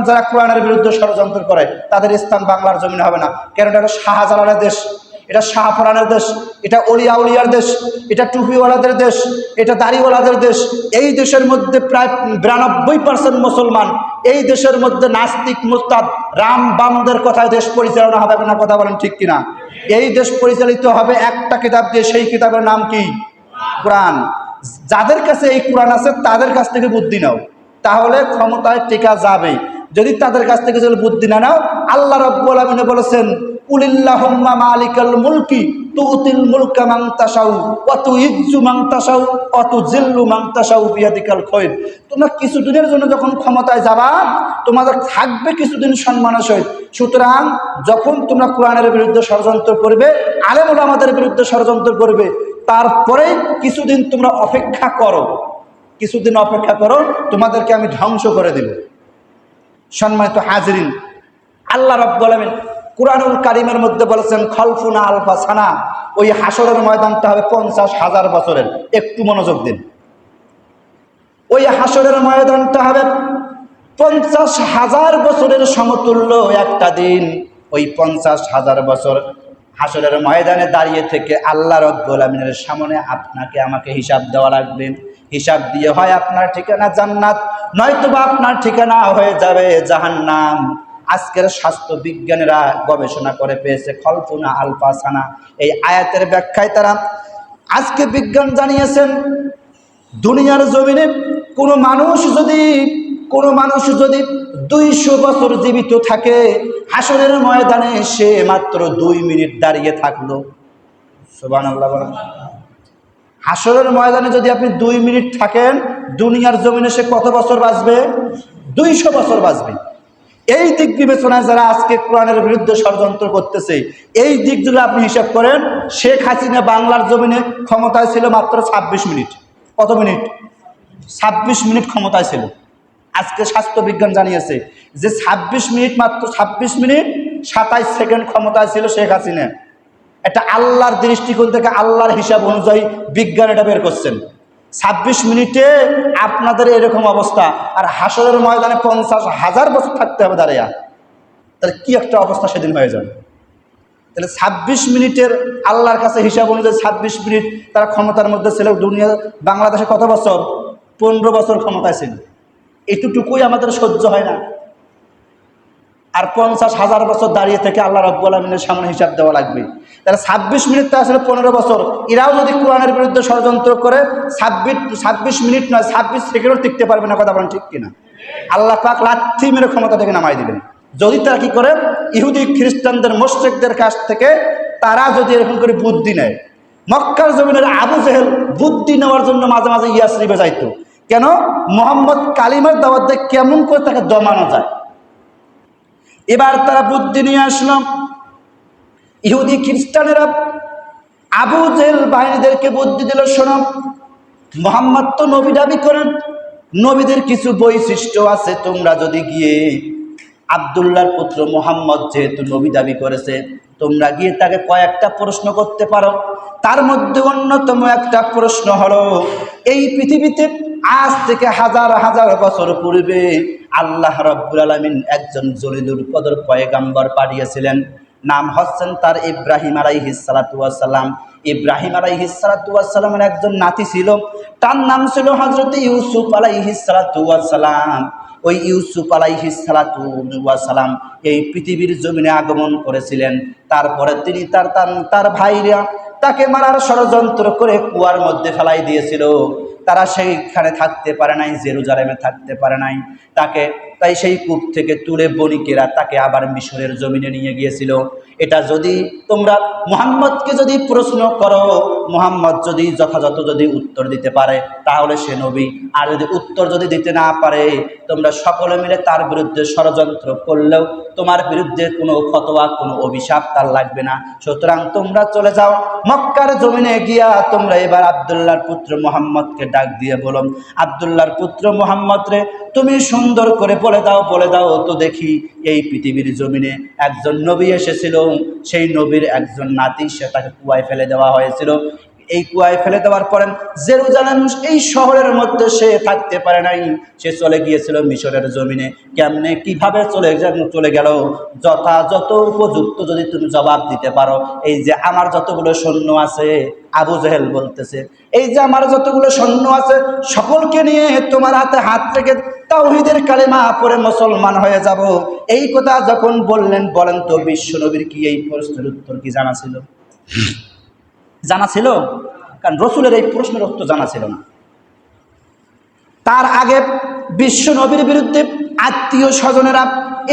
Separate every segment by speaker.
Speaker 1: যারা কোরআনের বিরুদ্ধে ষড়যন্ত্র করে তাদের স্থান বাংলার জমিনে হবে না। কারণ এটা শাহজালালের দেশ, এটা শাহপুরানের দেশ, এটা অলিয়া উলিয়ার দেশ, এটা টুপিওয়ালাদের দেশ, এটা দাড়িওয়ালাদের দেশ। এই দেশের মধ্যে প্রায় 92% মুসলমান। এই দেশের মধ্যে নাস্তিক মুস্তাদ রাম বামদের কথায় দেশ পরিচালনা হবে না। কথা বলেন ঠিক কিনা? এই দেশ পরিচালিত হবে একটা কিতাব দিয়ে, সেই কিতাবের নাম কি? কোরআন। যাদের কাছে এই কোরআন আছে তাদের কাছ থেকে বুদ্ধি নাও, তাহলে ক্ষমতায় টিকা যাবে। যদি তাদের কাছ থেকে যদি বুদ্ধি না নাও, আল্লাহ রাব্বুল আলামিন বলেছেন কুলিল্লাহুম্মা মালিকাল মুলকি তুতিল মুলকা মান তাশাউ ওয়া তুইজ্জু মান তাশাউ ওয়া তুযিল্লু মান তাশাউ বিয়াদিকাল খায়র। তোমরা কিছুদিনের জন্য যখন ক্ষমতায় যাবা, তোমাদের থাকবে কিছুদিন সম্মানের সহিত। সুতরাং যখন তোমরা কোরআনের বিরুদ্ধে ষড়যন্ত্র করবে, আলেম ওলামাদের বিরুদ্ধে ষড়যন্ত্র করবে, তারপরে কিছুদিন তোমরা অপেক্ষা করো, কিছুদিন অপেক্ষা করো, তোমাদেরকে আমি ধ্বংস করে দেব। সম্মানিত হাজিরিন, আল্লাহ রাব্বুল আলামিন কুরআনুল কারীমের মধ্যে বলেছেন খলফুনা আলফা সানা, ওই হাসরের ময়দানটা হবে 50,000 বছরের। একটু মনোযোগ দিন, ওই হাসরের ময়দানটা হবে 50,000 বছরের সমতুল্য একটা দিন। ওই 50,000 বছর হাসরের ময়দানে দাঁড়িয়ে থেকে আল্লাহ রাব্বুল আলামিনের সামনে আপনাকে আমাকে হিসাব দেওয়া লাগবে। হিসাব দিয়ে হয় আপনার ঠিকানা জান্নাত, নয়তোবা আপনার ঠিকানা হয়ে যাবে জাহান্নাম। আজকের স্বাস্থ্য বিজ্ঞানীরা গবেষণা করে পেয়েছে খলফুনা আলফা সানা। এই আয়াতের ব্যাখ্যায় তারা আজকে বিজ্ঞান জানিয়েছেন, দুনিয়ার জমিনে কোনো মানুষ যদি 200 বছর জীবিত থাকে, হাসরের ময়দানে সে মাত্র 2 মিনিট দাঁড়িয়ে থাকলো। সুবহানাল্লাহ বলেন। হাসরের ময়দানে যদি আপনি 2 মিনিট থাকেন, দুনিয়ার জমিনে সে কত বছর বাঁচবে? 200 বছর বাঁচবে। এই দিক বিবেচনায় যারা আজকে কোরআনের বিরুদ্ধে ষড়যন্ত্র করতেছে, এই দিক যদি আপনি হিসাব করেন, শেখ হাসিনা বাংলার জমিনে ক্ষমতায় ছিল মাত্র 26 মিনিট। কত মিনিট? 26 মিনিট ক্ষমতায় ছিল। আজকে স্বাস্থ্য বিজ্ঞান জানিয়েছে যে 26 মিনিট, মাত্র 26 মিনিট 27 সেকেন্ড ক্ষমতায় ছিল শেখ হাসিনা। এটা আল্লাহর দৃষ্টিকোণ থেকে, আল্লাহর হিসাব অনুযায়ী বিজ্ঞান এটা বের করছেন। 26 মিনিটে আপনাদের এরকম অবস্থা, আর হাসরের ময়দানে 50,000 বছর থাকতে হবে দাঁড়িয়ে। তাহলে কি একটা অবস্থা সেদিন হয়ে যাবে। তাহলে 26 মিনিটের আল্লাহর কাছে হিসাব অনুযায়ী 26 মিনিট তারা ক্ষমতার মধ্যে ছিল। দুনিয়া বাংলাদেশে কত বছর? 15 বছর ক্ষমতায় ছিল। এতটুকুই আমাদের সহ্য হয় না, আর 50,000 বছর দাঁড়িয়ে থেকে আল্লাহ রাব্বুল আলামিনের সামনে হিসাব দেওয়া লাগবে। তাহলে 26 মিনিট তো আসলে 15 বছর। এরাও যদি কোরআনের বিরুদ্ধে ষড়যন্ত্র করে 26 মিনিট নয়, 26 সেকেন্ডও টিকতে পারবে না। কথা বলেন ঠিক কিনা? আল্লাহ পাক লাথি মেরে ক্ষমতা থেকে নামাই দিবেন। যদি তারা কি করে, ইহুদি খ্রিস্টানদের মুশরিকদের কাছ থেকে তারা যদি এরকম করে বুদ্ধি নেয়। মক্কার জমিনের আবু জেহেল বুদ্ধি নেওয়ার জন্য মাঝে মাঝে ইয়াসরিবে যাইতো। কেন? মুহাম্মদ কালিমার দাওয়াত দিয়ে কেমন করে তাকে দমানো যায়। এবার তারা বুদ্ধি নিয়ে আসলো। ইহুদি খ্রিস্টানেরা আবু জেহেল বাহিনীদেরকে বুদ্ধি দিল, শোনো, মুহাম্মদ তো নবী দাবি করেন, নবীদের কিছু বৈশিষ্ট্য আছে। তোমরা যদি গিয়ে আব্দুল্লাহর পুত্র মুহাম্মদ যেহেতু নবী দাবি করেছে, তোমরা গিয়ে তাকে কয়েকটা প্রশ্ন করতে পারো। তার মধ্যে অন্যতম একটা প্রশ্ন হলো, এই পৃথিবীতে আজ থেকে হাজার হাজার বছর পূর্বে আল্লাহ রাব্বুল আলামিন একজন জলিলুল কদর পয়গাম্বর পাঠিয়েছিলেন। নাম হচ্ছেন তার ইব্রাহিম আলাইহিস সালাতু ওয়াস সালাম। ইব্রাহিম আলাইহিস সালাতু ওয়াস সালামের একজন নাতি ছিল, তার নাম ছিল হযরত ইউসুফ আলাইহিস সালাতু ওয়াস সালাম। ওই ইউসুফ আলাইহিস সালাতু ওয়াস সালাম এই পৃথিবীর জমিনে আগমন করেছিলেন। তারপরে তিনি তার ভাইরা তাকে মারার ষড়যন্ত্র করে কুয়ার মধ্যে ফেলাই দিয়েছিল। তারা সেইখানে থাকতে পারে নাই, জেরুজালেমে থাকতে পারে নাই। তাই সেই কূপ থেকে তুলে বণিকেরা তাকে আবার মিশরের জমিনে নিয়ে গিয়েছিল। এটা যদি তোমরা মুহাম্মদকে যদি প্রশ্ন করো, মুহাম্মদ যদি যথাযথ যদি উত্তর দিতে পারে তাহলে সে নবী, আর যদি উত্তর যদি দিতে না পারে, তোমরা সকলে মিলে তার বিরুদ্ধে ষড়যন্ত্র করলেও তোমার বিরুদ্ধে কোনো ফতোয়া, কোনো অভিশাপ তার লাগবে না। সুতরাং তোমরা চলে যাও মক্কার জমিনে গিয়া তোমরা এবার আব্দুল্লাহর পুত্র মুহাম্মদকে ডাক দিয়ে বলো, আব্দুল্লাহর পুত্র মুহাম্মদ রে, তুমি সুন্দর করে বলে দাও তো দেখি, এই পৃথিবীর জমিনে একজন নবী এসেছিল, সেই নবীর একজন নাতি, সে তাকে কুয়ায় ফেলে দেওয়া হয়েছিল। এই কুয়ায় ফেলে দেওয়ার পরে জেরুজালেম এই শহরের মধ্যে সে থাকতে পারে নাই, সে চলে গিয়েছিল মিশরের জমিনে। কেমনে কিভাবে চলে গেল? যথাযথ উপযুক্ত যদি তুমি জবাব দিতে পারো, এই যে আমার যতগুলো সৈন্য আছে, আবু জেহেল বলতেছে, এই যে আমার যতগুলো সৈন্য আছে সকলকে নিয়ে তোমার হাতে হাত রেখে তাওহীদের কালেমা পড়ে মুসলমান হয়ে যাব। এই কথা যখন বললেন, বলেন তো বিশ্ব নবীর কি এই প্রশ্নের উত্তর কি জানা ছিল? জানা ছিল? কারণ রসুলের এই প্রশ্নের উত্তর জানা ছিল না। তার আগে বিশ্ব নবীর বিরুদ্ধে আত্মীয় স্বজনেরা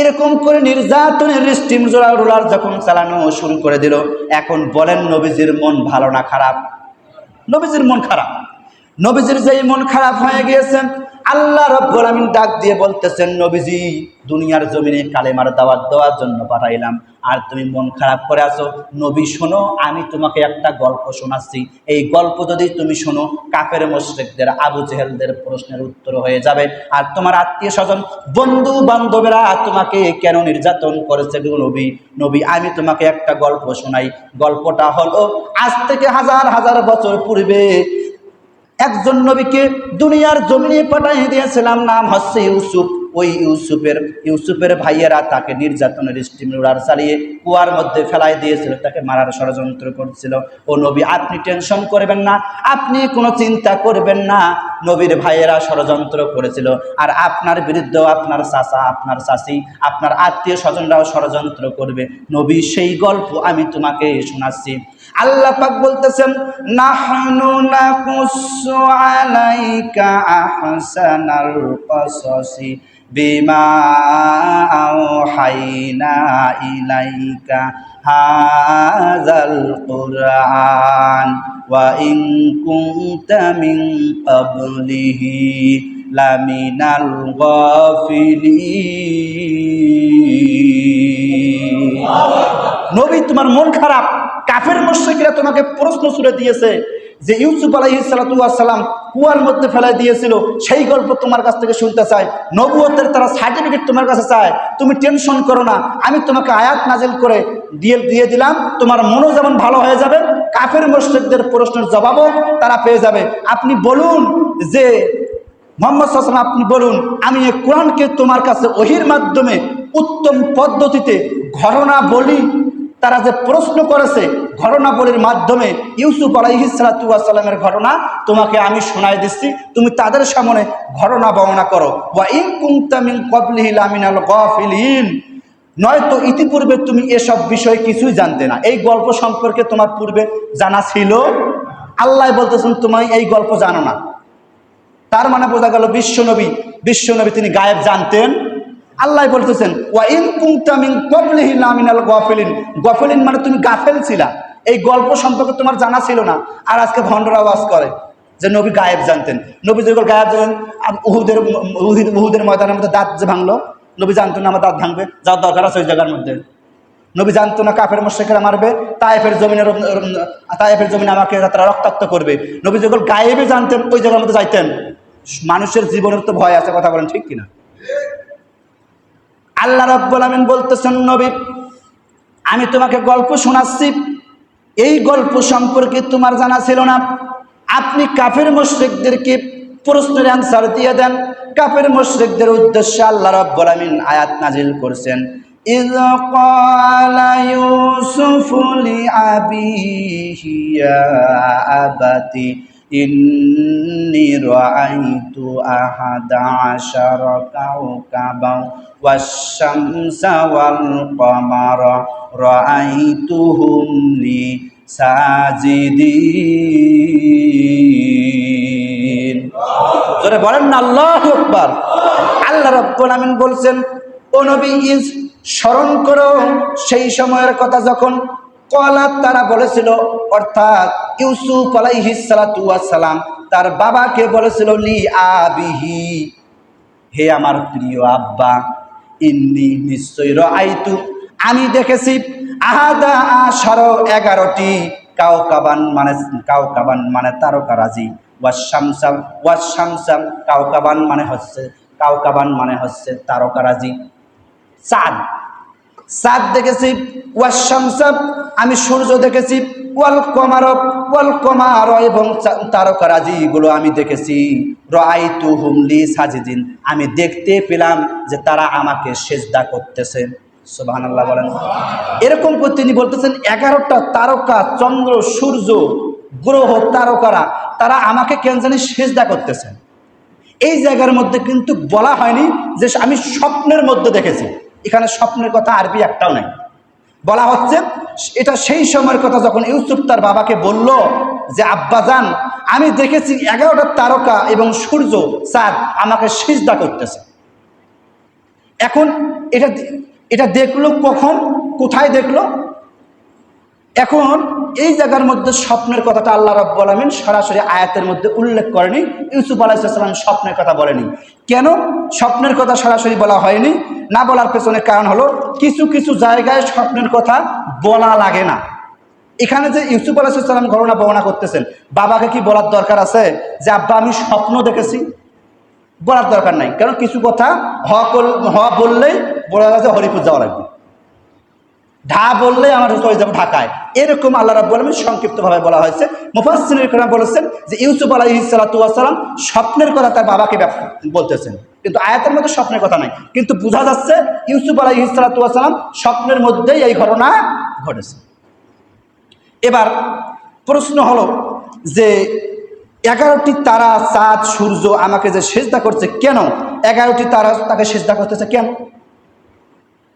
Speaker 1: এরকম করে নির্যাতনের স্টিম রোলার যখন চালানো শুরু করে দিল, এখন বলেন নবীজির মন ভালো না খারাপ? নবীজির মন খারাপ। নবীজির যেই মন খারাপ হয়ে গিয়েছে, আল্লাহ রাব্বুল আমিন ডাক দিয়ে বলতেছেন, নবীজি দুনিয়ার জমিনে কালেমার দাওয়াত দেওয়ার জন্য পাঠাইলাম, আর তুমি মন খারাপ করে আছো। নবী শোনো, আমি তোমাকে একটা গল্প শোনাচ্ছি। এই গল্প যদি তুমি শোনো, কাফের মুশরিকদের, আবু জেহেলদের প্রশ্নের উত্তর হয়ে যাবে। আর তোমার আত্মীয় স্বজন, বন্ধু বান্ধবেরা তোমাকে কেন নির্যাতন করেছে নবী, নবী আমি তোমাকে একটা গল্প শোনাই। গল্পটা হলো, আজ থেকে হাজার হাজার বছর পূর্বে একজন নবীকে দুনিয়ার জমিনে পাঠিয়ে দিয়েছিলাম, নাম হচ্ছে ইউসুফ। ওই ইউসুফের ভাইয়েরা তাকে নির্যাতনের স্টিম রোলার চালিয়ে কুয়ার মধ্যে ফেলাই দিয়েছিল, তাকে মারার ষড়যন্ত্র করছিল। ও নবী, আপনি টেনশন করবেন না, আপনি কোনো চিন্তা করবেন না। নবীর ভাইয়েরা ষড়যন্ত্র করেছিল, আর আপনার বিরুদ্ধেও আপনার চাচা, আপনার চাচি, আপনার আত্মীয় স্বজনরাও ষড়যন্ত্র করবে। নবী সেই গল্প আমি তোমাকে শোনাচ্ছি। আল্লাহ পাক বলতেছেন, নাহনু নাকুসু আলাইকা আহসানাল কসসি বিমা আওহাইনা ইলাইকা হাযাল কুরআন ওয়া ইন কুনতা মিন ক্বাবলিহি লামিনাল গাফিলিন। নবী, তোমার মন খারাপ। কাফের মুশরিকরা তোমাকে প্রশ্ন ছুড়ে দিয়েছে যে ইউসুফ আলাইহিস সালাতু ওয়াস সালাম কুয়ার মধ্যে ফেলাই দিয়েছিল, সেই গল্প তোমার কাছ থেকে শুনতে চায়। নবুয়তের তারা সার্টিফিকেট তোমার কাছে চায়। তুমি টেনশন করো না, আমি তোমাকে আয়াত নাজিল করে দিয়ে দিলাম, তোমার মনও যেমন ভালো হয়ে যাবে, কাফের মুশরিকদের প্রশ্নের জবাবও তারা পেয়ে যাবে। আপনি বলুন যে মুহাম্মদ সাল্লাল্লাহু আলাইহি ওয়াসাল্লাম, আপনি বলুন, আমি এই কোরআনকে তোমার কাছে ওহীর মাধ্যমে উত্তম পদ্ধতিতে ঘটনা বলি। তারা যে প্রশ্ন করেছে, ঘটনাবলীর মাধ্যমে ইউসুফ আলাইহিস সালাতু ওয়াস সালামের ঘটনা তোমাকে আমি শোনাই দিচ্ছি, তুমি তাদের সামনে ঘটনা বর্ণনা করো। ওয়া ইন কুনতা মিন ক্বাবলিহি লামিনাল গাফিলিন, নয়তো ইতিপূর্বে তুমি এসব বিষয় কিছুই জানতে না। এই গল্প সম্পর্কে তোমার পূর্বে জানা ছিল? আল্লাহ বলতেছেন তুমি এই গল্প জানো না। তার মানে বোঝা গেল বিশ্বনবী তিনি গায়েব জানতেন। আল্লাহ বলতেছেন, ওয়া ইন কুনতা মিন ক্বাবলিহি লামিনাল গাফিলিন, গাফিলিন মানে তুমি গাফেল ছিলা, এই গল্প সম্পর্কে তোমার জানা ছিল না। আর আজকে ভণ্ডরা ওয়াজ করে যে নবী গায়েব জানতেন। নবী যেগুলো গায়েব জানেন, উহুদের ময়দানের মধ্যে দাঁত যে ভাঙলো, নবী জানতো না আমার দাঁত ভাঙবে, যার দরকার আছে ওই জায়গার মধ্যে। নবী জানতো না কাফের মুশরিকরা মারবে, তায়েফের জমিনে আমাকে তারা রক্তাক্ত করবে। নবী যেগুলো গায়েবে জানতেন, ওই জায়গার মধ্যে যাইতেন। মানুষের জীবনের তো ভয় আছে, কথা বলেন ঠিক কিনা? আল্লাহ রাব্বুল আমিন বলতেছেন, নবী আমি তোমাকে গল্প শোনাচ্ছি, এই গল্প সম্পর্কে তোমার জানা ছিল না। আপনি কাফের মুশরিকদেরকে প্রশ্নের অ্যান্সার দিয়ে দেন। কাফের মুশরিকদের উদ্দেশ্যে আল্লাহ রাব্বুল আমিন আয়াত নাজিল করছেন, ইয ক্বালা ইউসুফু লিআবিহি ইয়া আবাতি ইন্নী রাআইতু আহাদা আশারা কাওকাবান ওয়াশ-শামসা ওয়াল কমারা রাআইতুহুম লি সাজিদিন। জোরে বলেন না আল্লাহু আকবার। আল্লাহ রাব্বুল আমিন বলছেন, ও নবী স্মরণ করো সেই সময়ের কথা যখন কলা তারা বলেছিল, অর্থাৎ ইউসুফ আলাইহিস সালাতু ওয়াস সালাম তার বাবাকে বলেছিল, লি আবিহি, হে আমার প্রিয় আব্বা, ইন্নী নিশ্চয় রাআইতু, আমি দেখেছি, আহাদা আশারা 11টি, কাওকাবান মানে তারকারাজি, ওয়াশ-শামসা কাওকাবান মানে হচ্ছে তারকারাজি, চাঁদ। চাঁদ দেখেছি, ওয়াস শামসা আমি সূর্য দেখেছি, ওয়াল কমার এবং তারকারাজিগুলো আমি দেখেছি, রাআইতুহুম লি সাজিদিন আমি দেখতে পেলাম যে তারা আমাকে সেজদা করতেছে। সুবহানাল্লাহ বলেন। এরকম করে তিনি বলতেছেন 11টা তারকা, চন্দ্র, সূর্য, গ্রহ, তারকারা তারা আমাকে কেন জানি সেজদা করতেছেন। এই জায়গার মধ্যে কিন্তু বলা হয়নি যে আমি স্বপ্নের মধ্যে দেখেছি। এখানে স্বপ্নের কথা আরবি একটাও নাই। বলা হচ্ছে এটা সেই সময়ের কথা যখন ইউসুফ তার বাবাকে বলল যে আব্বাজান আমি দেখেছি 11টা তারকা এবং সূর্য, চাঁদ আমাকে সিজদা করতেছে। এখন এটা দেখলো কখন, কোথায় দেখলো? এখন এই জায়গার মধ্যে স্বপ্নের কথাটা আল্লাহ রাব্বুল আলামিন সরাসরি আয়াতের মধ্যে উল্লেখ করেনি। ইউসুফ আলাইহিস সালাম স্বপ্নের কথা বলেনি। কেন স্বপ্নের কথা সরাসরি বলা হয়নি? না বলার পেছনে কারণ হলো কিছু কিছু জায়গায় স্বপ্নের কথা বলা লাগে না। এখানে যে ইউসুফ আলাইহিস সালাম ঘটনা বর্ণনা করতেছেন, বাবাকে কি বলার দরকার আছে যে আব্বা আমি স্বপ্ন দেখেছি? বলার দরকার নাই। কারণ কিছু কথা হ বললেই বলা যাচ্ছে হরিপুর যাওয়া লাগবে, ঢা বললে আমার চলে যাবো ঢাকায়, এরকম আল্লাহ রাব্বুল আলামিন সংক্ষিপ্তভাবে বলা হয়েছে। মুফাসসিরিন কেরাম বলেছেন যে ইউসুফ আলাইহিস সালাতু ওয়াস সালাম স্বপ্নের কথা তার বাবাকে বলতেছেন, কিন্তু আয়াতের মধ্যে স্বপ্নের কথা নাই। কিন্তু বোঝা যাচ্ছে ইউসুফ আলাইহিস সালাতু ওয়াস সালাম স্বপ্নের মধ্যেই এই ঘটনা ঘটেছে। এবার প্রশ্ন হলো যে 11টি তারা, চাঁদ, সূর্য আমাকে যে সেজদা করছে কেন? 11টি তারা তাকে সেজদা করতেছে কেন?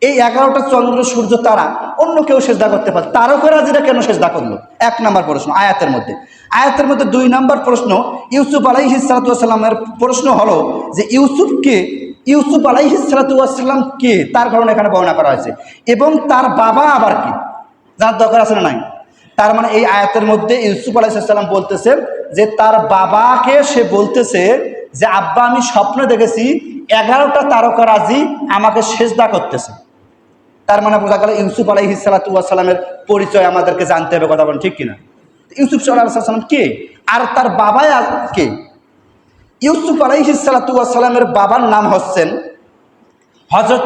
Speaker 1: এই 11টা চন্দ্র, সূর্য, তারা অন্য কেউ সেজদা করতে পারে, তারকারাজিরা কেন সেজদা করলো? 1 নম্বর প্রশ্ন আয়াতের মধ্যে। আয়াতের মধ্যে 2 নম্বর প্রশ্ন ইউসুফ আলাইহিস সালাতু ওয়াস সালামের প্রশ্ন হলো যে ইউসুফ আলাইহিস সালাতু ওয়াস সালাম কে, তার কারণে এখানে বর্ণনা করা হয়েছে, এবং তার বাবা আবার কি জানার দরকার আছে না নাই? তার মানে এই আয়াতের মধ্যে ইউসুফ আলাইহিস সালাম বলতেছে যে তার বাবাকে সে বলতেছে যে আব্বা আমি স্বপ্নে দেখেছি 11টা তারকারাজি আমাকে সেজদা করতেছে। তার মানে বোঝা গেল ইউসুফ আলাইহিস সালাতু ওয়াস সালামের পরিচয় আমাদেরকে জানতে হবে, কথা বলেন ঠিক কিনা? ইউসুফ আলাইহিস সালাম কে আর তার বাবা কে? ইউসুফ আলাইহিস সালাতু ওয়াস সালামের বাবার নাম হচ্ছেন হযরত